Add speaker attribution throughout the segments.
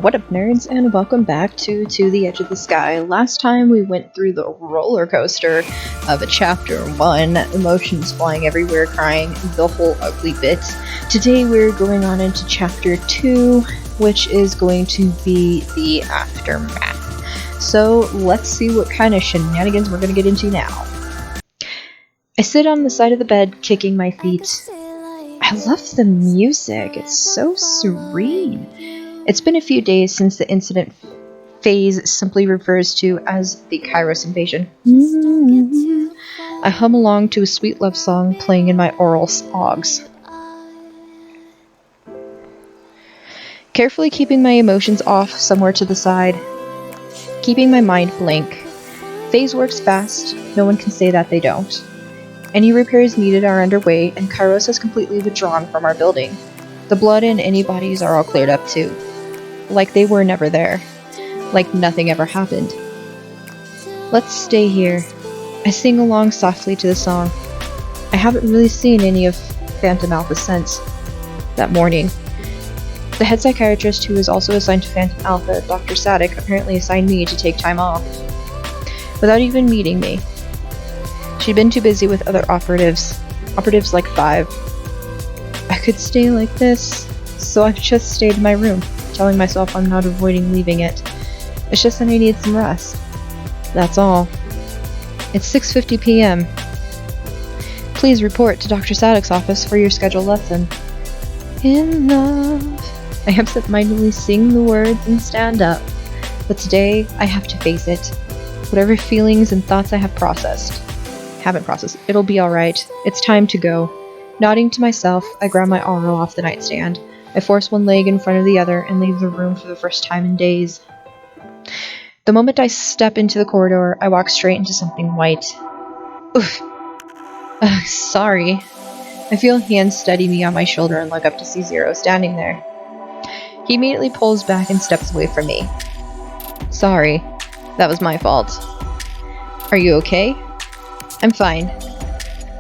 Speaker 1: What up, nerds, and welcome back to the Edge of the Sky. Last time we went through the roller coaster of a chapter 1, emotions flying everywhere, crying, the whole ugly bit. Today we're going on into chapter 2, which is going to be the aftermath. So let's see what kind of shenanigans we're going to get into now. I sit on the side of the bed, kicking my feet. I love the music, it's so serene. It's been a few days since the incident phase simply refers to as the Kairos invasion. I hum along to a sweet love song playing in my oral slogs. Carefully keeping my emotions off somewhere to the side. Keeping my mind blank. Phase works fast, no one can say that they don't. Any repairs needed are underway, and Kairos has completely withdrawn from our building. The blood and any bodies are all cleared up too. Like they were never there. Like nothing ever happened. Let's stay here. I sing along softly to the song. I haven't really seen any of P.H.A.N.T.A.S.M since that morning. The head psychiatrist, who is also assigned to Phantom Alpha, Dr. S.A.D.K, apparently assigned me to take time off. Without even meeting me. She'd been too busy with other operatives like 5. I could stay like this, so I've just stayed in my room, telling myself I'm not avoiding leaving it. It's just that I need some rest. That's all. It's 6:50 p.m. Please report to Dr. S.A.D.K's office for your scheduled lesson. In love. I absent-mindedly sing the words and stand up. But today, I have to face it. Whatever feelings and thoughts I haven't processed. It'll be alright. It's time to go. Nodding to myself, I grab my oral off the nightstand. I force one leg in front of the other and leave the room for the first time in days. The moment I step into the corridor, I walk straight into something white. Oof. Sorry. I feel hands steady me on my shoulder and look up to see Zero standing there. He immediately pulls back and steps away from me. Sorry. That was my fault. Are you okay? I'm fine.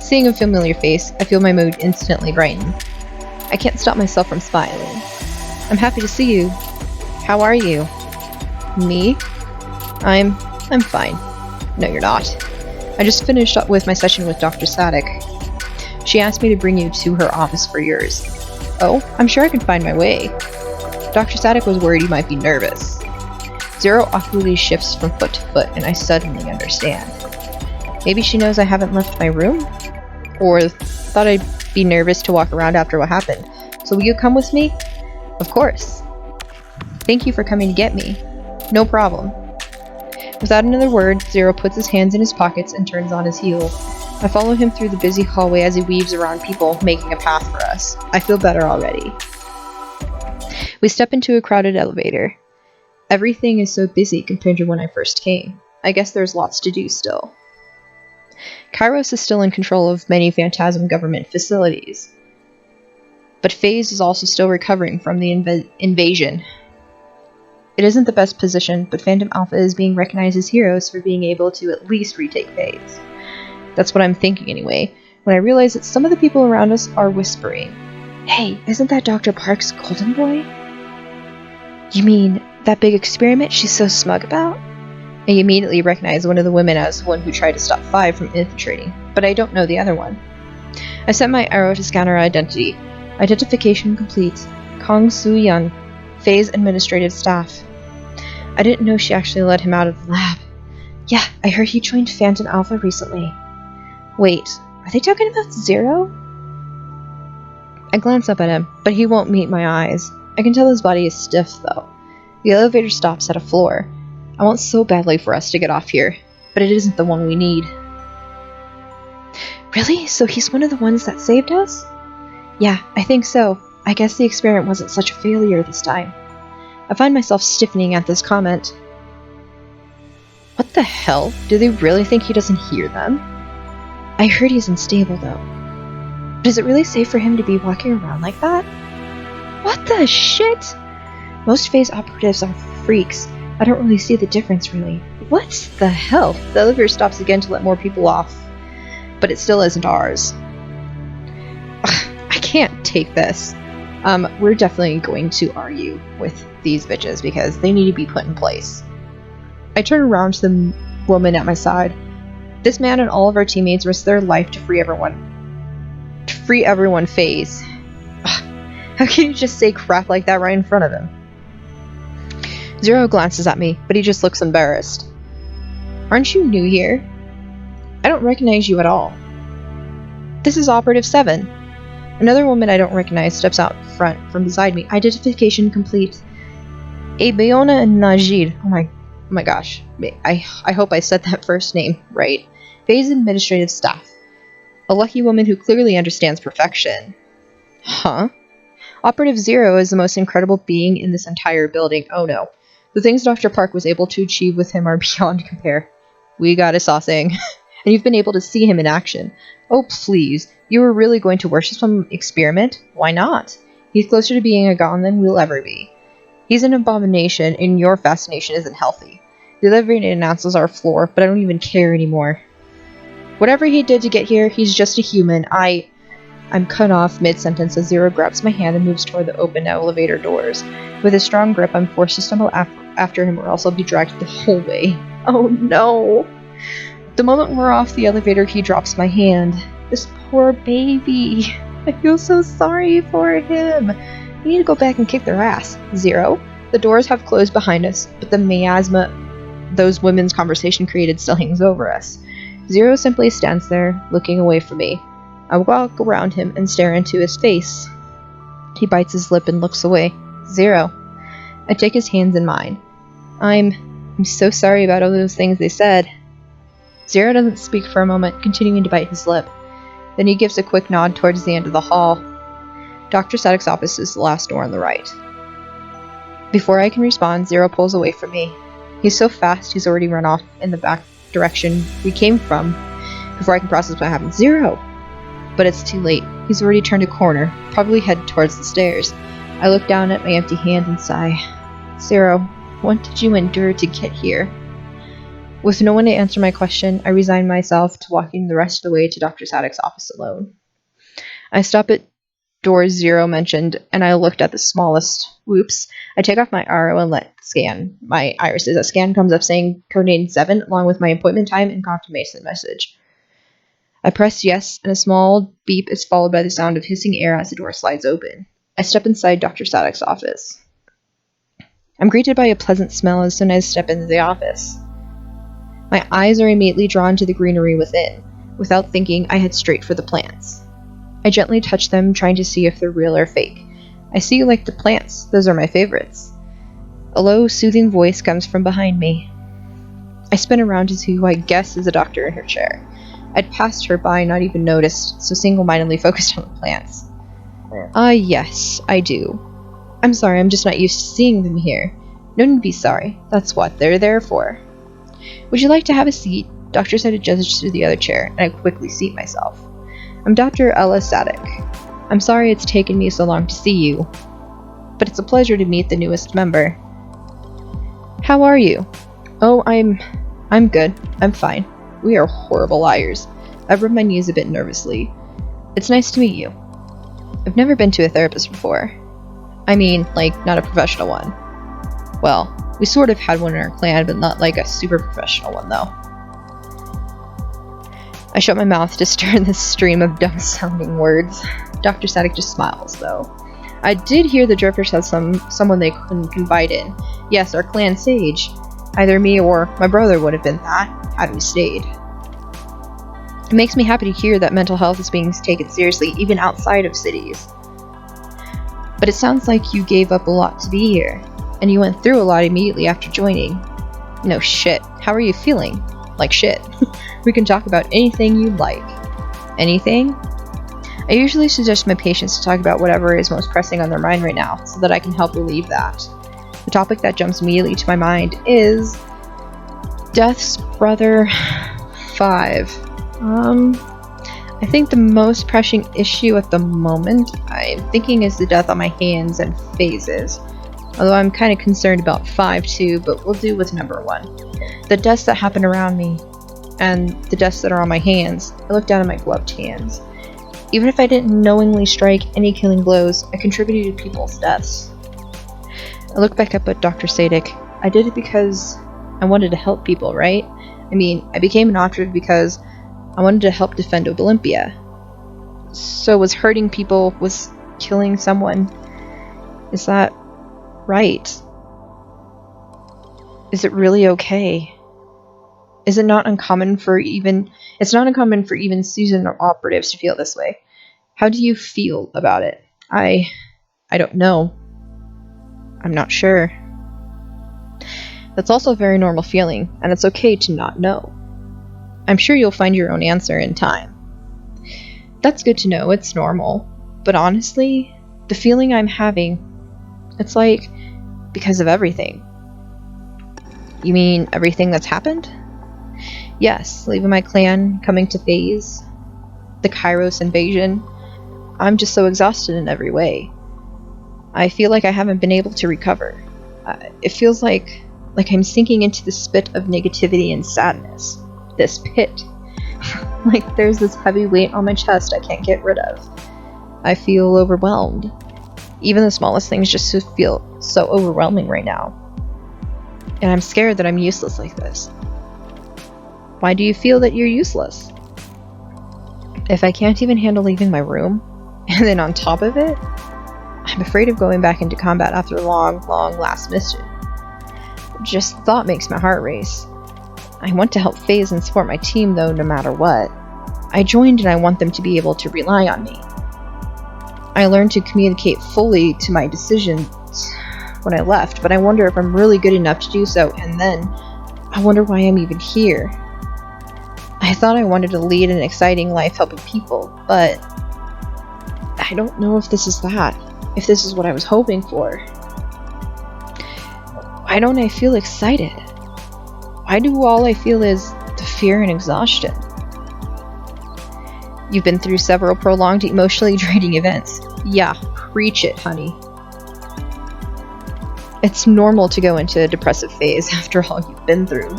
Speaker 1: Seeing a familiar face, I feel my mood instantly brighten. I can't stop myself from smiling. I'm happy to see you. How are you? Me? I'm fine. No, you're not. I just finished up with my session with Dr. S.A.D.K. She asked me to bring you to her office for yours. Oh, I'm sure I can find my way. Dr. S.A.D.K. was worried you might be nervous. Zero awkwardly shifts from foot to foot, and I suddenly understand. Maybe she knows I haven't left my room? Or thought I'd be nervous to walk around after what happened. So will you come with me? Of course. Thank you for coming to get me. No problem. Without another word, Zero puts his hands in his pockets and turns on his heel. I follow him through the busy hallway as he weaves around people, making a path for us. I feel better already. We step into a crowded elevator. Everything is so busy compared to when I first came. I guess there's lots to do still. Kairos is still in control of many Phantasm government facilities. But Phase is also still recovering from the invasion. It isn't the best position, but Phantom Alpha is being recognized as heroes for being able to at least retake Phase. That's what I'm thinking anyway, when I realize that some of the people around us are whispering, "Hey, isn't that Dr. Park's golden boy?" You mean that big experiment she's so smug about? I immediately recognize one of the women as the one who tried to stop 5 from infiltrating, but I don't know the other one. I set my arrow to scan her identity. Identification complete. Kong Soo-young, Phase administrative staff. I didn't know she actually let him out of the lab. Yeah, I heard he joined Phantom Alpha recently. Wait, are they talking about Zero? I glance up at him, but he won't meet my eyes. I can tell his body is stiff, though. The elevator stops at a floor. I want so badly for us to get off here, but it isn't the one we need. Really? So he's one of the ones that saved us? Yeah, I think so. I guess the experiment wasn't such a failure this time. I find myself stiffening at this comment. What the hell? Do they really think he doesn't hear them? I heard he's unstable, though. But is it really safe for him to be walking around like that? What the shit? Most Phase operatives are freaks. I don't really see the difference, really. What the hell? The elevator stops again to let more people off. But it still isn't ours. Ugh, I can't take this. We're definitely going to argue with these bitches because they need to be put in place. I turn around to the woman at my side. This man and all of our teammates risked their life to free everyone. To free everyone, Phase. How can you just say crap like that right in front of him? Zero glances at me, but he just looks embarrassed. Aren't you new here? I don't recognize you at all. This is Operative 7. Another woman I don't recognize steps out front from beside me. Identification complete. Haiyuna and Najid. Oh my gosh. I hope I said that first name right. Phase administrative staff. A lucky woman who clearly understands perfection. Huh? Operative Zero is the most incredible being in this entire building. Oh no. The things Dr. Park was able to achieve with him are beyond compare. We got a saucing. And you've been able to see him in action. Oh please, you were really going to worship some experiment? Why not? He's closer to being a god than we'll ever be. He's an abomination, and your fascination isn't healthy. The elevator announces our floor, but I don't even care anymore. Whatever he did to get here, he's just a human. I'm cut off mid-sentence as Zero grabs my hand and moves toward the open elevator doors. With a strong grip, I'm forced to stumble after him or else I'll be dragged the whole way. Oh no! The moment we're off the elevator, he drops my hand. This poor baby. I feel so sorry for him. We need to go back and kick their ass. Zero. The doors have closed behind us, but the miasma those women's conversation created still hangs over us. Zero simply stands there, looking away from me. I walk around him and stare into his face. He bites his lip and looks away. Zero. I take his hands in mine. I'm so sorry about all those things they said. Zero doesn't speak for a moment, continuing to bite his lip. Then he gives a quick nod towards the end of the hall. Dr. Static's office is the last door on the right. Before I can respond, Zero pulls away from me. He's so fast he's already run off in the back direction we came from before I can process what happened. Zero! But it's too late. He's already turned a corner, probably headed towards the stairs. I look down at my empty hand and sigh. Zero, what did you endure to get here? With no one to answer my question, I resign myself to walking the rest of the way to Dr. Static's office alone. I stop at door Zero mentioned, and I looked at the smallest. Whoops. I take off my RO and let scan my irises. A scan comes up saying codename 7, along with my appointment time and confirmation message. I press yes, and a small beep is followed by the sound of hissing air as the door slides open. I step inside Dr. Static's office. I'm greeted by a pleasant smell as soon as I step into the office. My eyes are immediately drawn to the greenery within. Without thinking, I head straight for the plants. I gently touch them, trying to see if they're real or fake. I see you like the plants. Those are my favorites. A low, soothing voice comes from behind me. I spin around to see who I guess is a doctor in her chair. I'd passed her by, not even noticed, so single-mindedly focused on the plants. Yes, I do. I'm sorry, I'm just not used to seeing them here. No need to be sorry. That's what they're there for. Would you like to have a seat? Doctor said a gesture to the other chair, and I quickly seat myself. I'm Dr. Ella Static. I'm sorry it's taken me so long to see you, but it's a pleasure to meet the newest member. How are you? Oh, I'm good. I'm fine. We are horrible liars. I've rubbed my knees a bit nervously. It's nice to meet you. I've never been to a therapist before. I mean, like, not a professional one. Well, we sort of had one in our clan, but not like a super professional one, though. I shut my mouth to stir this stream of dumb-sounding words. Dr. Static just smiles, though. I did hear the Drifters had someone they couldn't confide in. Yes, our clan sage. Either me or my brother would have been that, had we stayed. It makes me happy to hear that mental health is being taken seriously, even outside of cities. But it sounds like you gave up a lot to be here, and you went through a lot immediately after joining. No shit. How are you feeling? Like shit. We can talk about anything you'd like. Anything? I usually suggest my patients to talk about whatever is most pressing on their mind right now, so that I can help relieve that. The topic that jumps immediately to my mind is Death's Brother 5. I think the most pressing issue at the moment I'm thinking is the death on my hands and phases. Although I'm kind of concerned about 5 too, but we'll do with number 1. The deaths that happen around me, and the deaths that are on my hands. I look down at my gloved hands. Even if I didn't knowingly strike any killing blows, I contributed to people's deaths. I look back up at Dr. Sadek. I did it because I wanted to help people, right? I mean, I became an operative because I wanted to help defend Olympia. So was hurting people, was killing someone, is that right? Is it really okay? Is it not uncommon for even... It's not uncommon for even seasoned operatives to feel this way. How do you feel about it? I don't know. I'm not sure. That's also a very normal feeling, and it's okay to not know. I'm sure you'll find your own answer in time. That's good to know, it's normal. But honestly, the feeling I'm having, it's like because of everything. You mean everything that's happened? Yes, leaving my clan, coming to P.H.A.N.T.A.S.M, the Kairos invasion. I'm just so exhausted in every way. I feel like I haven't been able to recover. It feels like I'm sinking into this pit of negativity and sadness. This pit. Like there's this heavy weight on my chest I can't get rid of. I feel overwhelmed. Even the smallest things just feel so overwhelming right now. And I'm scared that I'm useless like this. Why do you feel that you're useless? If I can't even handle leaving my room, and then on top of it, I'm afraid of going back into combat after a long last mission. Just the thought makes my heart race. I want to help P.H.A.N.T.A.S and support my team though, no matter what. I joined and I want them to be able to rely on me. I learned to communicate fully to my decisions when I left, but I wonder if I'm really good enough to do so, and then I wonder why I'm even here. I thought I wanted to lead an exciting life helping people, but I don't know if this is that, if this is what I was hoping for. Why don't I feel excited? Why do all I feel is the fear and exhaustion? You've been through several prolonged, emotionally draining events. Yeah, preach it, honey. It's normal to go into a depressive phase after all you've been through.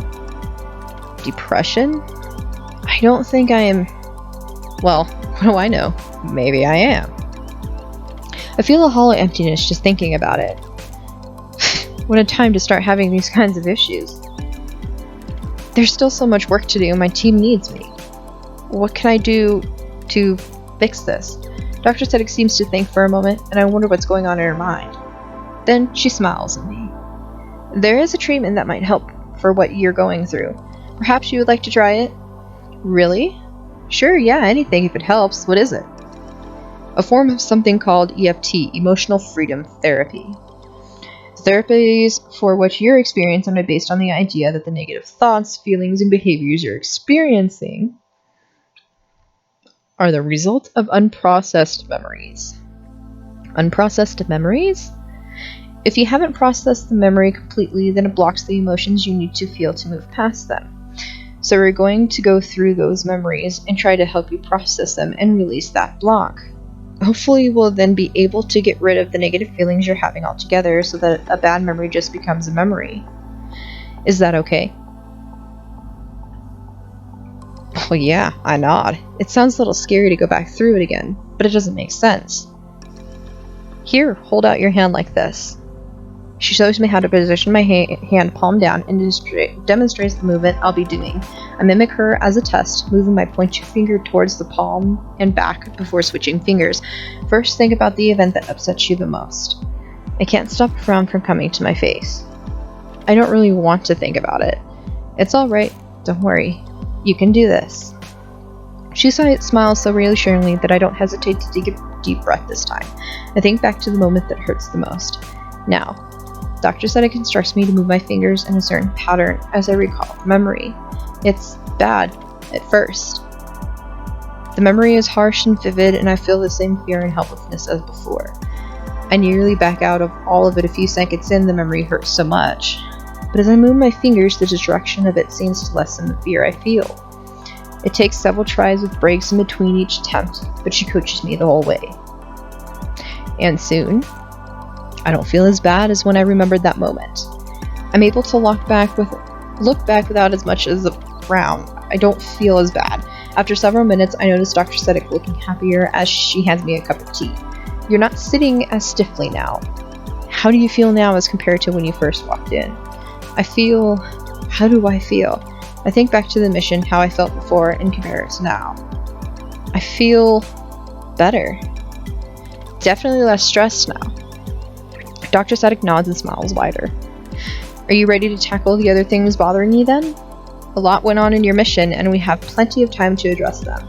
Speaker 1: Depression? I don't think I am... Well, what do I know? Maybe I am. I feel a hollow emptiness just thinking about it. What a time to start having these kinds of issues. There's still so much work to do, and my team needs me. What can I do to fix this? Dr. Sadek seems to think for a moment, and I wonder what's going on in her mind. Then she smiles at me. There is a treatment that might help for what you're going through. Perhaps you would like to try it? Really? Sure, yeah, anything if it helps. What is it? A form of something called EFT, Emotional Freedom Therapy. Therapies for what you're experiencing are based on the idea that the negative thoughts, feelings, and behaviors you're experiencing are the result of unprocessed memories. Unprocessed memories? If you haven't processed the memory completely, then it blocks the emotions you need to feel to move past them. So we're going to go through those memories and try to help you process them and release that block. Hopefully you will then be able to get rid of the negative feelings you're having altogether so that a bad memory just becomes a memory. Is that okay? Well, yeah, I nod. It sounds a little scary to go back through it again, but it doesn't make sense. Here, hold out your hand like this. She shows me how to position my hand palm down and demonstrates the movement I'll be doing. I mimic her as a test, moving my pointer finger towards the palm and back before switching fingers. First, think about the event that upsets you the most. I can't stop a frown from coming to my face. I don't really want to think about it. It's alright, don't worry. You can do this. She smiles so reassuringly that I don't hesitate to take a deep breath this time. I think back to the moment that hurts the most. Now, Dr. Sadek instructs me to move my fingers in a certain pattern as I recall the memory. It's bad at first. The memory is harsh and vivid, and I feel the same fear and helplessness as before. I nearly back out of all of it a few seconds in, the memory hurts so much. But as I move my fingers, the distraction of it seems to lessen the fear I feel. It takes several tries with breaks in between each attempt, but she coaches me the whole way. And soon, I don't feel as bad as when I remembered that moment. I'm able to look back without as much as a frown. I don't feel as bad. After several minutes, I notice Dr. Sedek looking happier as she hands me a cup of tea. You're not sitting as stiffly now. How do you feel now as compared to when you first walked in? How do I feel? I think back to the mission, how I felt before, and compare it to now. I feel better. Definitely less stressed now. Dr. Sedek nods and smiles wider. Are you ready to tackle the other things bothering you then? A lot went on in your mission, and we have plenty of time to address them.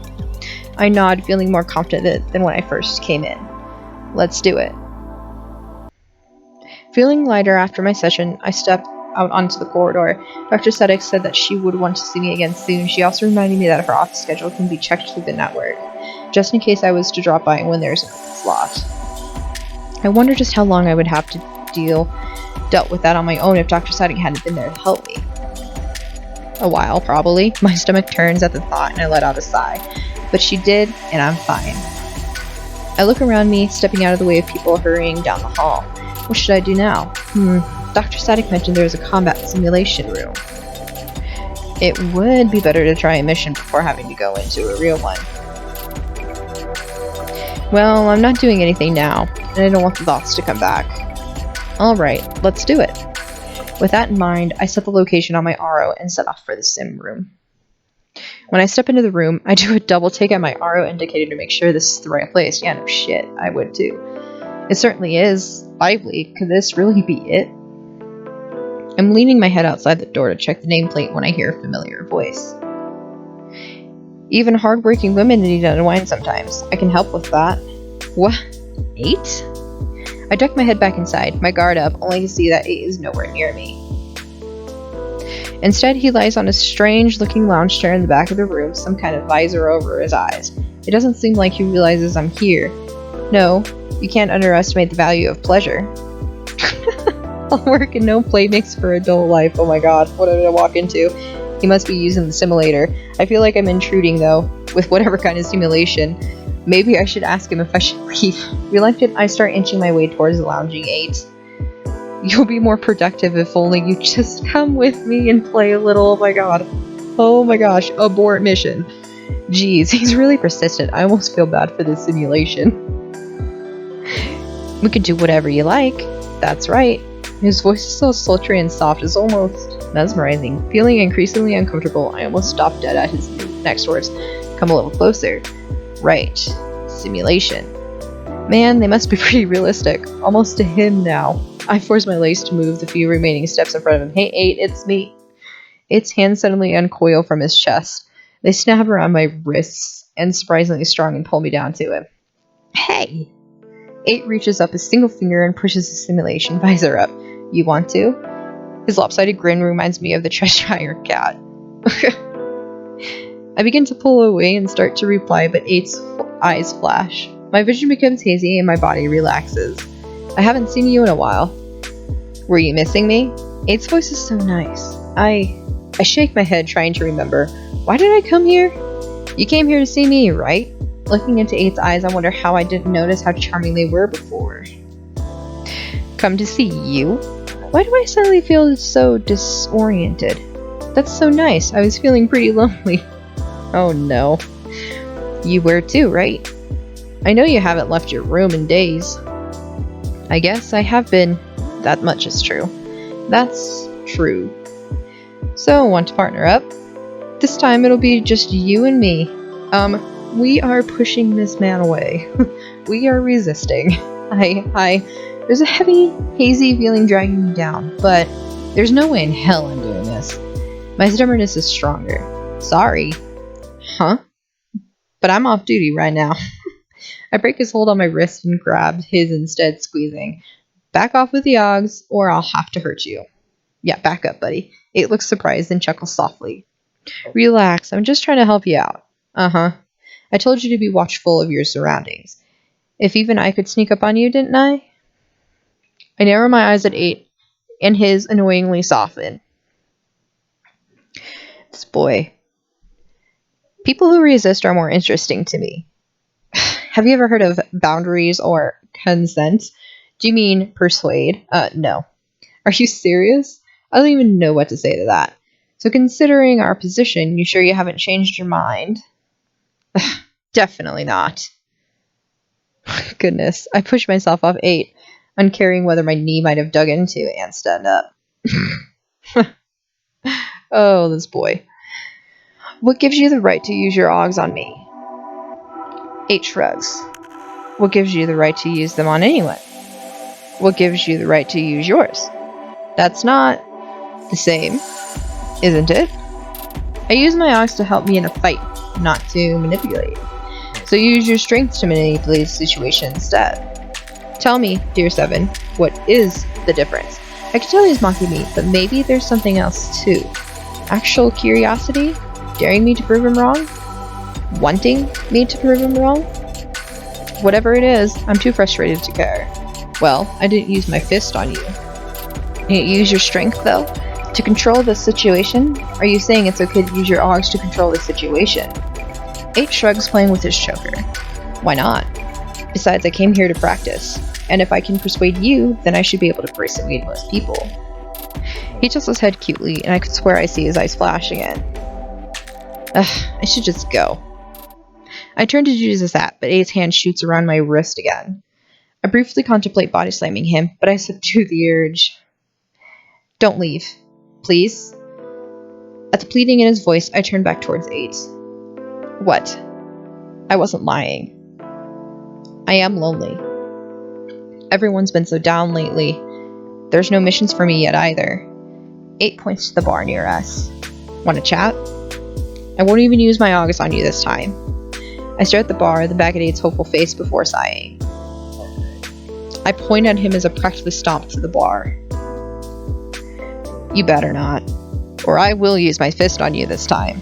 Speaker 1: I nod, feeling more confident than when I first came in. Let's do it. Feeling lighter after my session, I step out onto the corridor. Dr. Sedek said that she would want to see me again soon. She also reminded me that her office schedule can be checked through the network, just in case I was to drop by when there's an open slot. I wonder just how long I would have to dealt with that on my own if Dr. Sedek hadn't been there to help me. A while, probably. My stomach turns at the thought and I let out a sigh. But she did, and I'm fine. I look around me, stepping out of the way of people hurrying down the hall. What should I do now? Dr. Sedek mentioned there was a combat simulation room. It would be better to try a mission before having to go into a real one. Well, I'm not doing anything now, and I don't want the thoughts to come back. Alright, let's do it. With that in mind, I set the location on my RO and set off for the sim room. When I step into the room, I do a double take at my RO indicator to make sure this is the right place. Yeah, no shit, I would too. It certainly is. Lively. Could this really be it? I'm leaning my head outside the door to check the nameplate when I hear a familiar voice. Even hard-working women need to unwind sometimes. I can help with that. What? 8? I duck my head back inside, my guard up, only to see that 8 is nowhere near me. Instead, he lies on a strange-looking lounge chair in the back of the room, some kind of visor over his eyes. It doesn't seem like he realizes I'm here. No, you can't underestimate the value of pleasure. All work and no play makes for a dull life. Oh my god, what did I walk into? He must be using the simulator. I feel like I'm intruding, though, with whatever kind of simulation. Maybe I should ask him if I should leave. Reluctant, I start inching my way towards the lounging 8. You'll be more productive if only you just come with me and play a little. Oh my god. Oh my gosh. Abort mission. Jeez, he's really persistent. I almost feel bad for this simulation. We could do whatever you like. That's right. His voice is so sultry and soft, it's almost mesmerizing. Feeling increasingly uncomfortable, I almost stop dead at his next words. Come a little closer. Right. Simulation. Man, they must be pretty realistic. Almost to him now. I force my legs to move the few remaining steps in front of him. Hey, 8, it's me. 8's hands suddenly uncoil from his chest. They snap around my wrists and surprisingly strong and pull me down to him. Hey! 8 reaches up a single finger and pushes the simulation visor up. You want to? His lopsided grin reminds me of the Cheshire cat. I begin to pull away and start to reply, but 8's eyes flash. My vision becomes hazy and my body relaxes. I haven't seen you in a while. Were you missing me? 8's voice is so nice. I shake my head trying to remember. Why did I come here? You came here to see me, right? Looking into 8's eyes, I wonder how I didn't notice how charming they were before. Come to see you? Why do I suddenly feel so disoriented? That's so nice. I was feeling pretty lonely. Oh no. You were too, right? I know you haven't left your room in days. I guess I have been. That much is true. That's true. So, want to partner up? This time it'll be just you and me. We are pushing this man away. We are resisting. There's a heavy, hazy feeling dragging me down, but there's no way in hell I'm doing this. My stubbornness is stronger. Sorry. Huh? But I'm off duty right now. I break his hold on my wrist and grab his instead, squeezing. Back off with the Ogs, or I'll have to hurt you. Yeah, back up, buddy. 8 looks surprised and chuckles softly. Relax, I'm just trying to help you out. Uh-huh. I told you to be watchful of your surroundings. If even I could sneak up on you, didn't I? I narrow my eyes at 8, and his annoyingly soften. This boy. People who resist are more interesting to me. Have you ever heard of boundaries or consent? Do you mean persuade? No. Are you serious? I don't even know what to say to that. So considering our position, you sure you haven't changed your mind? Definitely not. Goodness, I pushed myself off 8, uncaring whether my knee might have dug into and stand up. Oh, this boy. What gives you the right to use your Augs on me? 8 shrugs. What gives you the right to use them on anyone? What gives you the right to use yours? That's not the same, isn't it? I use my Augs to help me in a fight, not to manipulate. So use your strength to manipulate the situation instead. Tell me, dear 7, what is the difference? I can tell he's mocking me, but maybe there's something else too. Actual curiosity? Daring me to prove him wrong? Wanting me to prove him wrong? Whatever it is, I'm too frustrated to care. Well, I didn't use my fist on you. You use your strength, though, to control the situation? Are you saying it's okay to use your Augs to control the situation? 8 shrugs, playing with his choker. Why not? Besides, I came here to practice, and if I can persuade you, then I should be able to persuade most people. He tilts his head cutely, and I could swear I see his eyes flash again. I should just go. I turn to do just that, but 8's hand shoots around my wrist again. I briefly contemplate body slamming him, but I subdue the urge. Don't leave. Please? At the pleading in his voice, I turn back towards 8. What? I wasn't lying. I am lonely. Everyone's been so down lately. There's no missions for me yet either. 8 points to the bar near us. Want to chat? I won't even use my Augs on you this time. I stare at the bar, then back at 8's hopeful face before sighing. I point at him as I practically stomp to the bar. You better not. Or I will use my fist on you this time.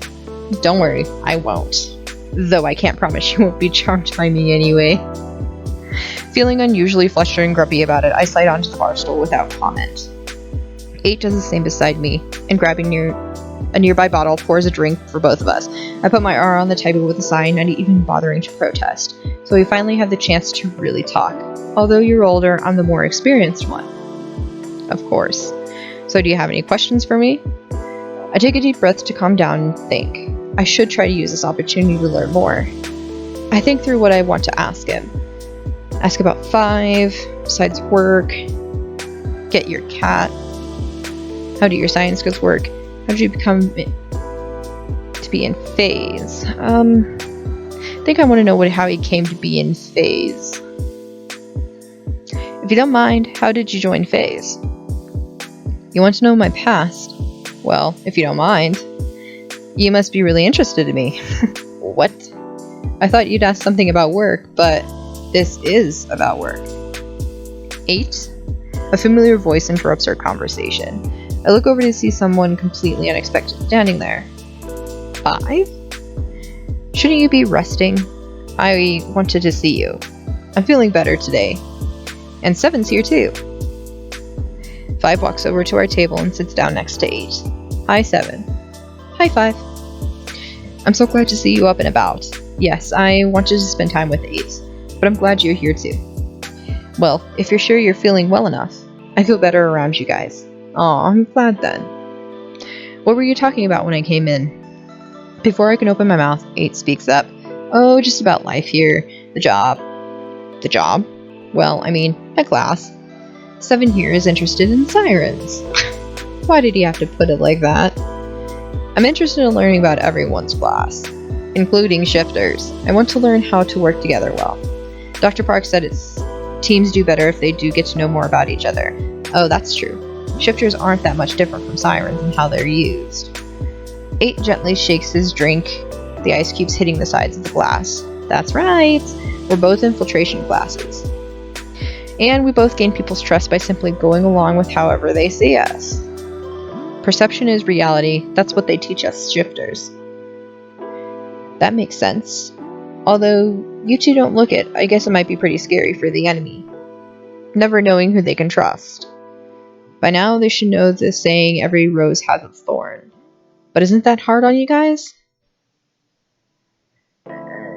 Speaker 1: Don't worry, I won't. Though I can't promise you won't be charmed by me anyway. Feeling unusually flustered and grumpy about it, I slide onto the bar stool without comment. 8 does the same beside me, and grabbing a nearby bottle, pours a drink for both of us. I put my arm on the table with a sigh, not even bothering to protest. So we finally have the chance to really talk. Although you're older, I'm the more experienced one. Of course. So do you have any questions for me? I take a deep breath to calm down and think. I should try to use this opportunity to learn more. I think through what I want to ask him. Ask about 5, besides work, get your cat. How do your science skills work? How did you become to be in phase? I think I want to know how he came to be in phase. If you don't mind, how did you join phase? You want to know my past? Well, if you don't mind, you must be really interested in me. What? I thought you'd ask something about work, but this is about work. 8? A familiar voice interrupts our conversation. I look over to see someone completely unexpected standing there. 5? Shouldn't you be resting? I wanted to see you. I'm feeling better today. And 7's here too. 5 walks over to our table and sits down next to 8. Hi, 7. Hi, 5. I'm so glad to see you up and about. Yes, I wanted to spend time with 8, but I'm glad you're here too. Well, if you're sure you're feeling well enough, I feel better around you guys. Aw, I'm glad then. What were you talking about when I came in? Before I can open my mouth, 8 speaks up. Oh, just about life here. The job. The job? Well, I mean, my class. 7 here is interested in sirens. Why did he have to put it like that? I'm interested in learning about everyone's class, including shifters. I want to learn how to work together well. Dr. Park said teams do better if they do get to know more about each other. Oh, that's true. Shifters aren't that much different from sirens in how they're used. 8 gently shakes his drink. The ice keeps hitting the sides of the glass. That's right. We're both infiltration classes. And we both gain people's trust by simply going along with however they see us. Perception is reality. That's what they teach us shifters. That makes sense. Although you two don't look it, I guess it might be pretty scary for the enemy. Never knowing who they can trust. By now they should know the saying, every rose has its thorn. But isn't that hard on you guys?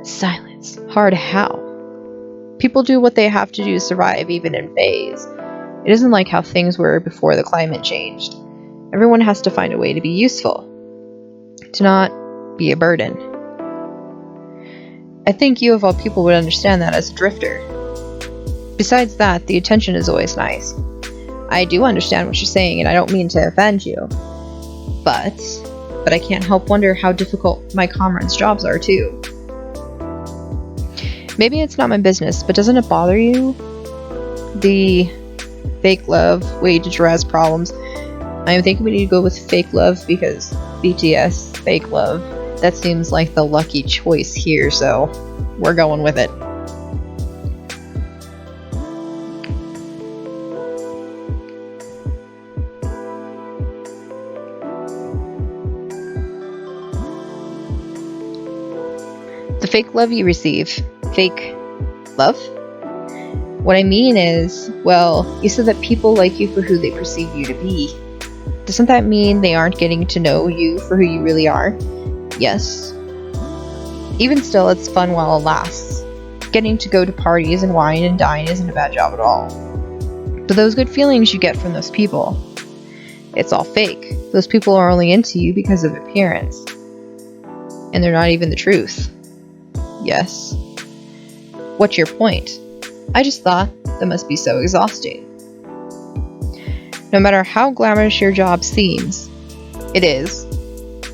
Speaker 1: Silence. Hard how? People do what they have to do to survive, even in phase. It isn't like how things were before the climate changed. Everyone has to find a way to be useful. To not be a burden. I think you of all people would understand that as a drifter. Besides that, the attention is always nice. I do understand what you're saying, and I don't mean to offend you. But I can't help wonder how difficult my comrades' jobs are too. Maybe it's not my business, but doesn't it bother you? The fake love way to address problems. I think we need to go with fake love because BTS, fake love. That seems like the lucky choice here, so we're going with it. The fake love you receive. Fake love? What I mean is, well, you said that people like you for who they perceive you to be. Doesn't that mean they aren't getting to know you for who you really are? Yes. Even still, it's fun while it lasts. Getting to go to parties and wine and dine isn't a bad job at all. But those good feelings you get from those people, it's all fake. Those people are only into you because of appearance. And they're not even the truth. Yes. What's your point? I just thought that must be so exhausting. No matter how glamorous your job seems, it is.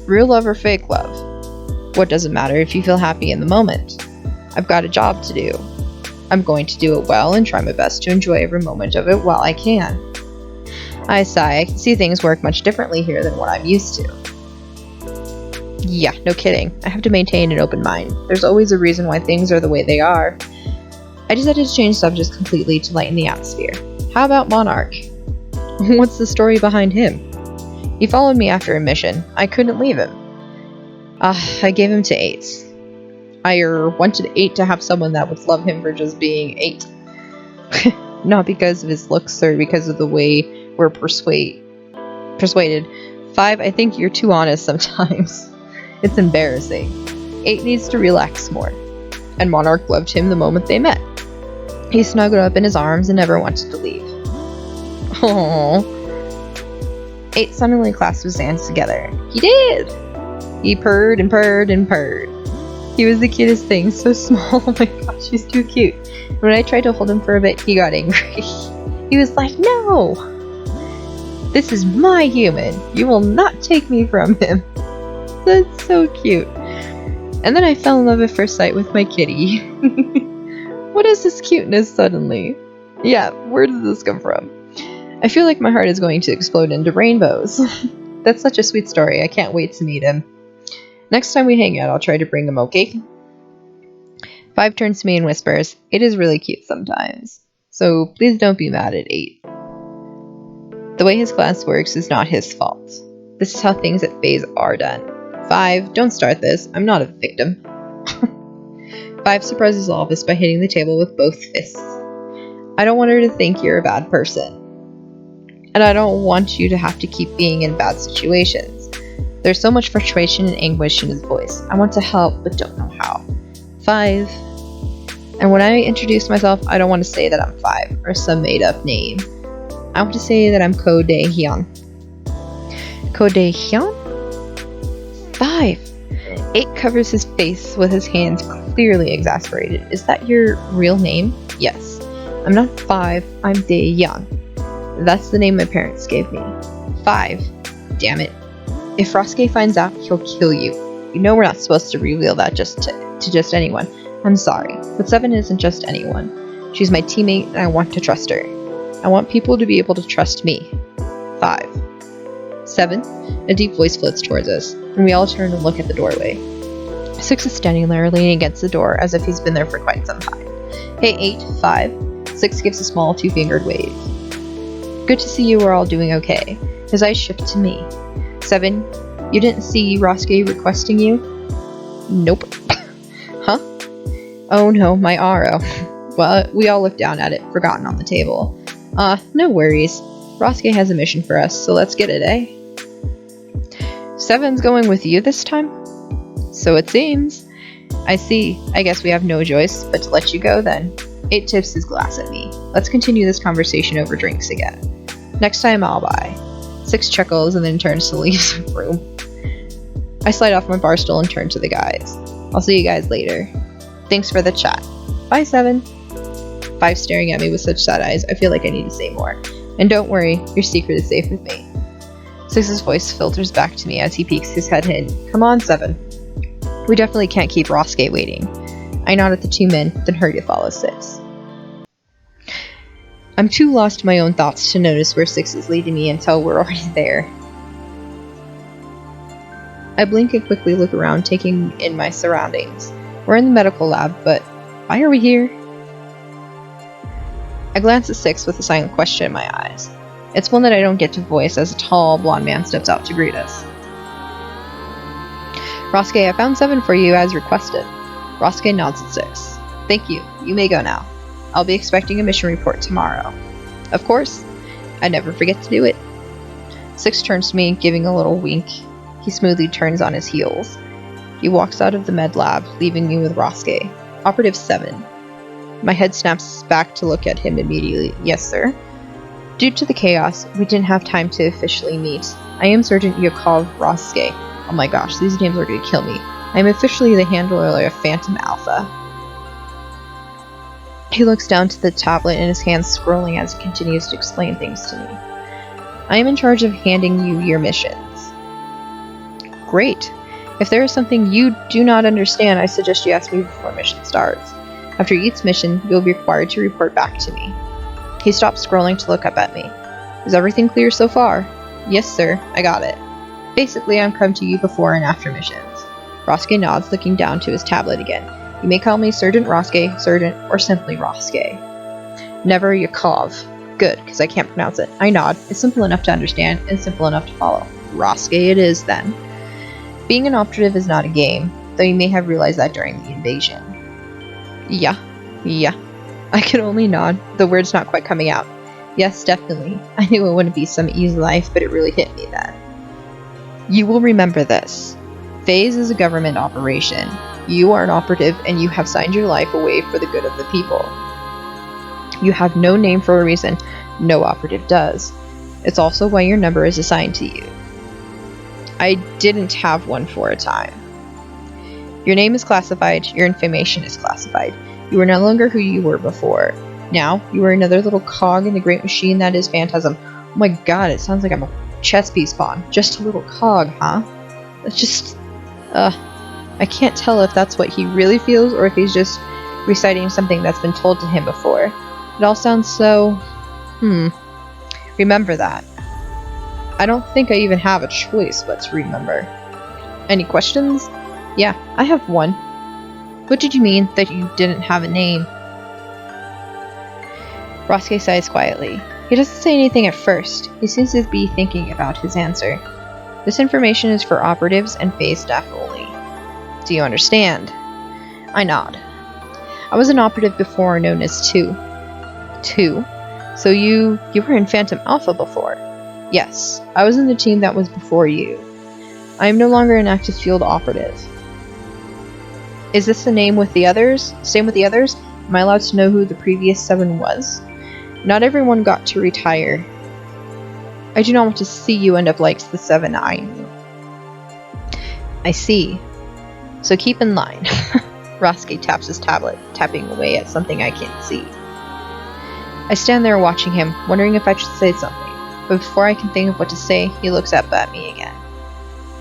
Speaker 1: Real love or fake love? What does it matter if you feel happy in the moment? I've got a job to do. I'm going to do it well and try my best to enjoy every moment of it while I can. I sigh. I can see things work much differently here than what I'm used to. Yeah, no kidding. I have to maintain an open mind. There's always a reason why things are the way they are. I decided to change subjects completely to lighten the atmosphere. How about Monarch? What's the story behind him? He followed me after a mission. I couldn't leave him. I gave him to 8. I wanted 8 to have someone that would love him for just being 8. Not because of his looks or because of the way we're persuaded. 5, I think you're too honest sometimes. It's embarrassing. 8 needs to relax more. And Monarch loved him the moment they met. He snuggled up in his arms and never wanted to leave. Aww. 8 suddenly clasped his hands together. He did! He purred and purred and purred. He was the cutest thing, so small. Oh my gosh, he's too cute. When I tried to hold him for a bit, he got angry. He was like, no! This is my human. You will not take me from him. That's so cute. And then I fell in love at first sight with my kitty. What is this cuteness suddenly? Yeah, where did this come from? I feel like my heart is going to explode into rainbows. That's such a sweet story. I can't wait to meet him. Next time we hang out, I'll try to bring him, okay? 5 turns to me and whispers, "It is really cute sometimes. So please don't be mad at 8. The way his class works is not his fault. This is how things at P.H.A.N.T.A.S.M are done. 5, don't start this. I'm not a victim." 5 surprises all of us by hitting the table with both fists. I don't want her to think you're a bad person. And I don't want you to have to keep being in bad situations. There's so much frustration and anguish in his voice. I want to help, but don't know how. 5. And when I introduce myself, I don't want to say that I'm 5 or some made-up name. I want to say that I'm P.H.A.N.T.A.S.M. P.H.A.N.T.A.S.M? 5. 8 covers his face with his hands, clearly exasperated. Is that your real name? Yes. I'm not 5, I'm P.H.A.N.T.A.S.M. That's the name my parents gave me. 5. Damn it. If Rosuke finds out, he'll kill you. You know we're not supposed to reveal that to just anyone. I'm sorry, but 7 isn't just anyone. She's my teammate and I want to trust her. I want people to be able to trust me. 5. 7. A deep voice floats towards us, and we all turn and look at the doorway. 6 is standing there, leaning against the door as if he's been there for quite some time. Hey 8, 5. 6 gives a small 2-fingered wave. Good to see you are all doing okay. His eyes shift to me. 7, you didn't see Rosuke requesting you? Nope. Huh? Oh no, my RO. Well, we all looked down at it, forgotten on the table. No worries. Rosuke has a mission for us, so let's get it, eh? 7's going with you this time? So it seems. I see. I guess we have no choice but to let you go then. 8 tips his glass at me. Let's continue this conversation over drinks again. Next time I'll buy. 6 chuckles and then turns to leave the room. I slide off my bar stool and turn to the guys. I'll see you guys later. Thanks for the chat. Bye, 7. 5 staring at me with such sad eyes, I feel like I need to say more. And don't worry, your secret is safe with me. 6's voice filters back to me as he peeks his head in. Come on, 7. We definitely can't keep Rosuke waiting. I nod at the 2 men, then hurry to follow 6. I'm too lost in my own thoughts to notice where 6 is leading me until we're already there. I blink and quickly look around, taking in my surroundings. We're in the medical lab, but why are we here? I glance at 6 with a silent question in my eyes. It's one that I don't get to voice as a tall, blonde man steps out to greet us. Rosuke, I found 7 for you as requested. Rosuke nods at 6. Thank you. You may go now. I'll be expecting a mission report tomorrow. Of course. I never forget to do it. 6 turns to me, giving a little wink. He smoothly turns on his heels. He walks out of the med lab, leaving me with Rosuke. Operative 7. My head snaps back to look at him immediately. Yes, sir. Due to the chaos, we didn't have time to officially meet. I am Sergeant Yakov Rosuke. Oh my gosh, these names are going to kill me. I am officially the handler of Phantom Alpha. He looks down to the tablet in his hands, scrolling as he continues to explain things to me. I am in charge of handing you your missions. Great. If there is something you do not understand, I suggest you ask me before mission starts. After each mission, you'll be required to report back to me. He stops scrolling to look up at me. Is everything clear so far? Yes, sir. I got it. Basically, I'm come to you before and after missions. Rosuke nods, looking down to his tablet again. You may call me Sergeant Rosuke, Sergeant, or simply Rosuke. Never Yakov. Good, because I can't pronounce it. I nod. It's simple enough to understand and simple enough to follow. Rosuke it is, then. Being an operative is not a game, though you may have realized that during the invasion. Yeah. I can only nod, the word's not quite coming out. Yes, definitely. I knew it wouldn't be some easy life, but it really hit me then. You will remember this. P.H.A.N.T.A.S is a government operation. You are an operative, and you have signed your life away for the good of the people. You have no name for a reason. No operative does. It's also why your number is assigned to you. I didn't have one for a time. Your name is classified. Your information is classified. You are no longer who you were before. Now, you are another little cog in the great machine that is Phantasm. Oh my god, it sounds like I'm a chess piece pawn. Just a little cog, huh? That's just... I can't tell if that's what he really feels or if he's just reciting something that's been told to him before. It all sounds so... Remember that. I don't think I even have a choice but to remember. Any questions? Yeah, I have one. What did you mean that you didn't have a name? Rosuke sighs quietly. He doesn't say anything at first. He seems to be thinking about his answer. This information is for operatives and P.H.A.N.T.A.S staff only. Do you understand? I nod. I was an operative before known as 2. 2? So you were in Phantom Alpha before? Yes, I was in the team that was before you. I am no longer an active field operative. Is this the name with the others? Same with the others? Am I allowed to know who the previous 7 was? Not everyone got to retire. I do not want to see you end up like the 7 I knew. I see. So keep in line. Rosuke taps his tablet, tapping away at something I can't see. I stand there watching him, wondering if I should say something. But before I can think of what to say, he looks up at me again.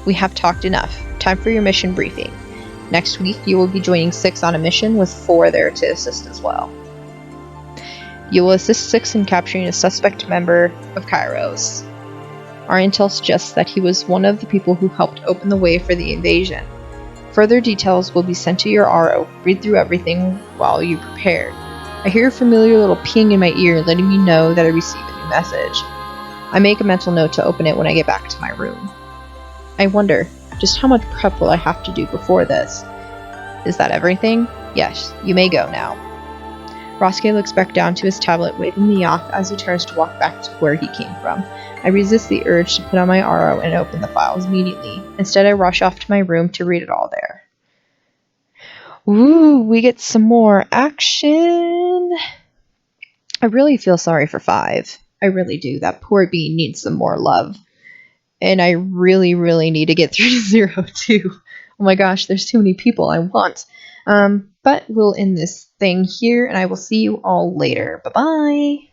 Speaker 1: We have talked enough. Time for your mission briefing. Next week, you will be joining 6 on a mission with 4 there to assist as well. You will assist 6 in capturing a suspect member of Kairos. Our intel suggests that he was one of the people who helped open the way for the invasion. Further details will be sent to your RO. Read through everything while you prepare. I hear a familiar little ping in my ear letting me know that I received a new message. I make a mental note to open it when I get back to my room. I wonder, just how much prep will I have to do before this? Is that everything? Yes, you may go now. Rosuke looks back down to his tablet, waving me off as he turns to walk back to where he came from. I resist the urge to put on my RO and open the files immediately. Instead, I rush off to my room to read it all there. Ooh, we get some more action! I really feel sorry for 5. I really do. That poor bean needs some more love. And I really, really need to get through to 0 too. Oh my gosh, there's too many people I want. But we'll end this thing here, and I will see you all later. Bye-bye!